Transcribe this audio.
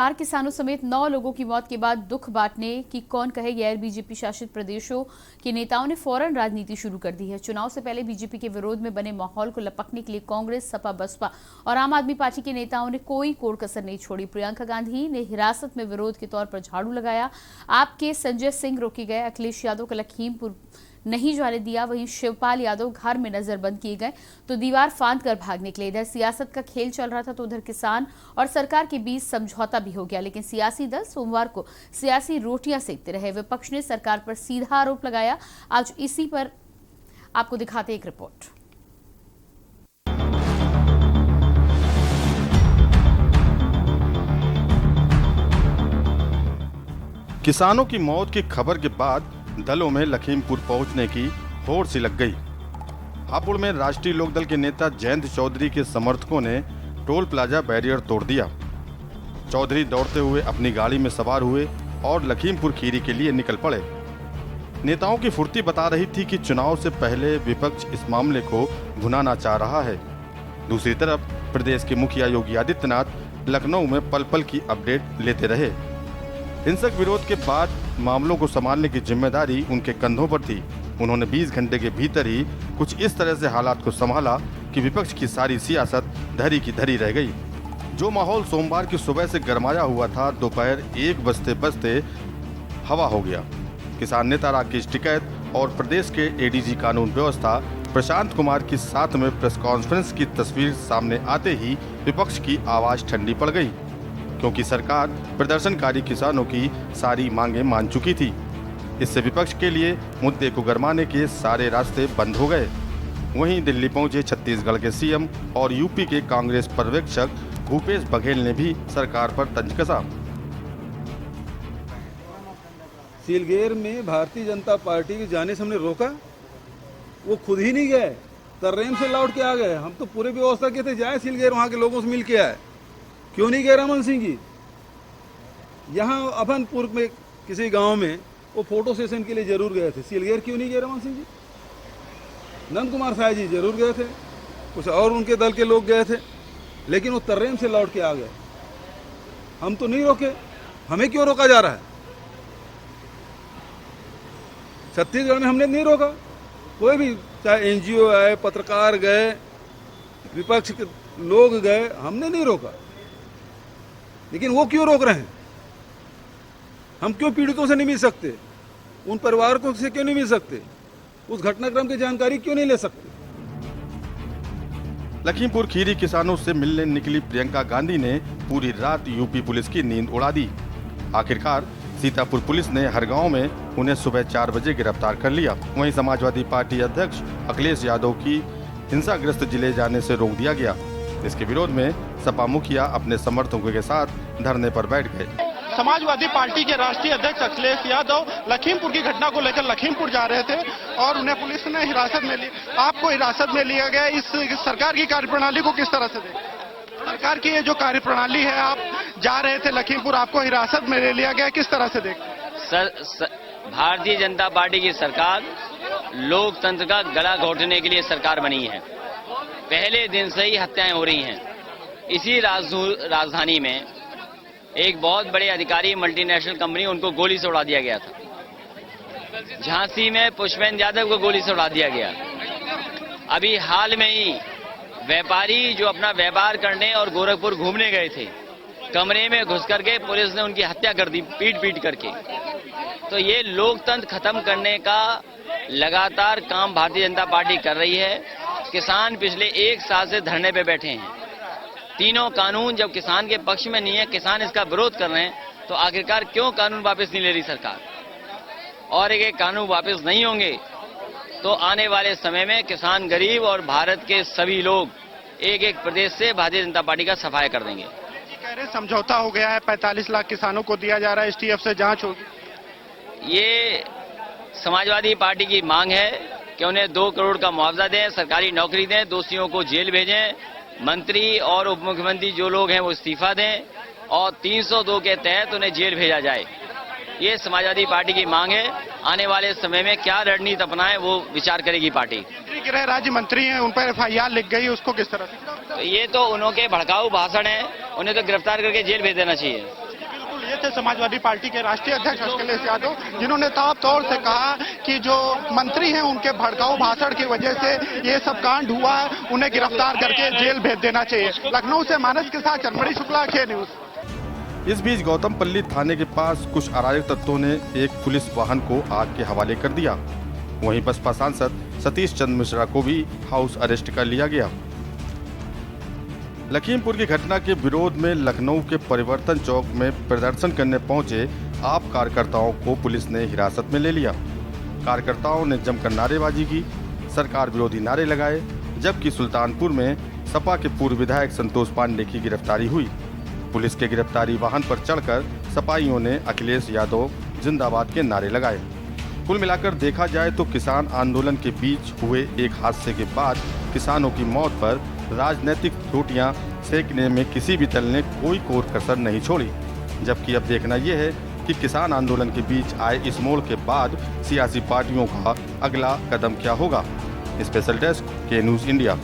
चार किसानों समेत 9 लोगों की मौत के बाद दुख बांटने की कौन कहे गैर बीजेपी शासित प्रदेशों के नेताओं ने फौरन राजनीति शुरू कर दी है। चुनाव से पहले बीजेपी के विरोध में बने माहौल को लपकने के लिए कांग्रेस, सपा, बसपा और आम आदमी पार्टी के नेताओं ने कोई कोर कसर नहीं छोड़ी। प्रियंका गांधी ने हिरासत में विरोध के तौर पर झाड़ू लगाया। आप के संजय सिंह रोके गए, अखिलेश यादव को लखीमपुर नहीं जाने दिया। वहीं शिवपाल यादव घर में नजरबंद किए गए तो दीवार फांद कर भाग निकले। इधर सियासत का खेल चल रहा था तो उधर किसान और सरकार के बीच समझौता भी हो गया, लेकिन सियासी दल सोमवार को सियासी रोटियां सेकते रहे। विपक्ष ने सरकार पर सीधा आरोप लगाया। आज इसी पर आपको दिखाते एक रिपोर्ट। किसानों की मौत की खबर के बाद दलों में लखीमपुर पहुंचने की होड़ सी लग गई। हापुड़ में राष्ट्रीय लोकदल के नेता जयंत चौधरी के समर्थकों ने टोल प्लाजा बैरियर तोड़ दिया। चौधरी दौड़ते हुए अपनी गाड़ी में सवार हुए और लखीमपुर खीरी के लिए निकल पड़े। नेताओं की फुर्ती बता रही थी कि चुनाव से पहले विपक्ष इस मामले को भुनाना चाह रहा है। दूसरी तरफ प्रदेश के मुखिया योगी आदित्यनाथ लखनऊ में पल पल की अपडेट लेते रहे। हिंसक विरोध के बाद मामलों को संभालने की जिम्मेदारी उनके कंधों पर थी। उन्होंने 20 घंटे के भीतर ही कुछ इस तरह से हालात को संभाला कि विपक्ष की सारी सियासत धरी की धरी रह गई। जो माहौल सोमवार की सुबह से गरमाया हुआ था, दोपहर 1 बजते बजते हवा हो गया। किसान नेता राकेश टिकैत और प्रदेश के एडीजी कानून व्यवस्था प्रशांत कुमार की साथ में प्रेस कॉन्फ्रेंस की तस्वीर सामने आते ही विपक्ष की आवाज ठंडी पड़ गई, क्योंकि सरकार प्रदर्शनकारी किसानों की सारी मांगें मान चुकी थी। इससे विपक्ष के लिए मुद्दे को गरमाने के सारे रास्ते बंद हो गए। वहीं दिल्ली पहुंचे छत्तीसगढ़ के सीएम और यूपी के कांग्रेस पर्यवेक्षक भूपेश बघेल ने भी सरकार पर तंज कसा। सीलगेर में भारतीय जनता पार्टी के जाने से हमने रोका, वो खुद ही नहीं गए, तर्रेम से लौट के आ गए। हम तो पूरे व्यवस्था के थे जाए सीलगेर, वहां के लोगों से मिल के आए। क्यों नहीं गए रमन सिंह जी? यहाँ अभनपुर में किसी गांव में वो फोटो सेशन के लिए जरूर गए थे। सीलगेर क्यों नहीं गए रमन सिंह जी? नंद कुमार साय जी जरूर गए थे, कुछ और उनके दल के लोग गए थे, लेकिन वो तर्रेम से लौट के आ गए। हम तो नहीं रोके, हमें क्यों रोका जा रहा है? छत्तीसगढ़ में हमने नहीं रोका, कोई भी, चाहे एनजीओ आए, पत्रकार गए, विपक्ष के लोग गए, हमने नहीं रोका। लेकिन वो क्यों रोक रहे हैं? हम क्यों पीड़ितों से नहीं मिल सकते? उन परिवारों से क्यों नहीं मिल सकते? उस घटनाक्रम की जानकारी क्यों नहीं ले सकते? लखीमपुर खीरी किसानों से मिलने निकली प्रियंका गांधी ने पूरी रात यूपी पुलिस की नींद उड़ा दी। आखिरकार सीतापुर पुलिस ने हर गांव में उन्हें सुबह 4 बजे गिरफ्तार कर लिया। वहीं समाजवादी पार्टी अध्यक्ष अखिलेश यादव की हिंसाग्रस्त जिले जाने से रोक दिया गया। इसके विरोध में सपा मुखिया अपने समर्थकों के साथ धरने पर बैठ गए। समाजवादी पार्टी के राष्ट्रीय अध्यक्ष अखिलेश यादव लखीमपुर की घटना को लेकर लखीमपुर जा रहे थे और उन्हें पुलिस ने हिरासत में लिया। आपको हिरासत में लिया गया, इस सरकार की कार्यप्रणाली को किस तरह से देखें? सरकार की ये जो कार्यप्रणाली है, आप जा रहे थे लखीमपुर, आपको हिरासत में ले लिया गया, किस तरह से देखें? भारतीय जनता पार्टी की सरकार लोकतंत्र का गला घोटने के लिए सरकार बनी है। पहले दिन से ही हत्याएं हो रही हैं। इसी राजधानी में एक बहुत बड़े अधिकारी, मल्टीनेशनल कंपनी, उनको गोली से उड़ा दिया गया था। झांसी में पुष्पेंद्र यादव को गोली से उड़ा दिया गया। अभी हाल में ही व्यापारी जो अपना व्यापार करने और गोरखपुर घूमने गए थे, कमरे में घुस करके पुलिस ने उनकी हत्या कर दी, पीट पीट करके। तो ये लोकतंत्र खत्म करने का लगातार काम भारतीय जनता पार्टी कर रही है। किसान पिछले 1 साल से धरने पे बैठे हैं। तीनों कानून जब किसान के पक्ष में नहीं है, किसान इसका विरोध कर रहे हैं, तो आखिरकार क्यों कानून वापस नहीं ले रही सरकार? और एक कानून वापस नहीं होंगे तो आने वाले समय में किसान, गरीब और भारत के सभी लोग एक एक प्रदेश से भारतीय जनता पार्टी का सफाया कर देंगे। कह रहे समझौता हो गया है, 45 लाख किसानों को दिया जा रहा है, एसटीएफ से जांच होगी। ये समाजवादी पार्टी की मांग है कि उन्हें 2 करोड़ का मुआवजा दें, सरकारी नौकरी दें, दोषियों को जेल भेजें, मंत्री और उप मुख्यमंत्री जो लोग हैं वो इस्तीफा दें और 302 के तहत उन्हें जेल भेजा जाए। ये समाजवादी पार्टी की मांग है। आने वाले समय में क्या रणनीति अपनाएं वो विचार करेगी पार्टी। गृह राज्य मंत्री हैं, उन पर FIR लिख गई, उसको किस तरह से? तो ये तो उन्होंने भड़काऊ भाषण है, उन्हें तो गिरफ्तार करके जेल भेज देना चाहिए। ये थे समाजवादी पार्टी के राष्ट्रीय अध्यक्ष अखिलेश यादव, जिन्होंने साफ तौर से कहा कि जो मंत्री हैं उनके भड़काऊ भाषण की वजह से ये सब कांड हुआ है, उन्हें गिरफ्तार करके जेल भेज देना चाहिए। लखनऊ से मानस के साथ चंद्रमणि शुक्ला, के न्यूज। इस बीच गौतमपल्ली थाने के पास कुछ अराजक तत्वों ने एक पुलिस वाहन को आग के हवाले कर दिया। वहीं बसपा सांसद सतीश चंद्र मिश्रा को भी हाउस अरेस्ट कर लिया गया। लखीमपुर की घटना के विरोध में लखनऊ के परिवर्तन चौक में प्रदर्शन करने पहुंचे आप कार्यकर्ताओं को पुलिस ने हिरासत में ले लिया। कार्यकर्ताओं ने जमकर नारेबाजी की, सरकार विरोधी नारे लगाए, जबकि सुल्तानपुर में सपा के पूर्व विधायक संतोष पांडे की गिरफ्तारी हुई। पुलिस के गिरफ्तारी वाहन पर चढ़कर सपाइयों ने अखिलेश यादव जिंदाबाद के नारे लगाए। कुल मिलाकर देखा जाए तो किसान आंदोलन के बीच हुए एक हादसे के बाद किसानों की मौत पर राजनीतिक रोटियां सेकने में किसी भी दल ने कोई कोर कसर नहीं छोड़ी। जबकि अब देखना यह है कि किसान आंदोलन के बीच आए इस मोड़ के बाद सियासी पार्टियों का अगला कदम क्या होगा। स्पेशल डेस्क, के न्यूज़ इंडिया।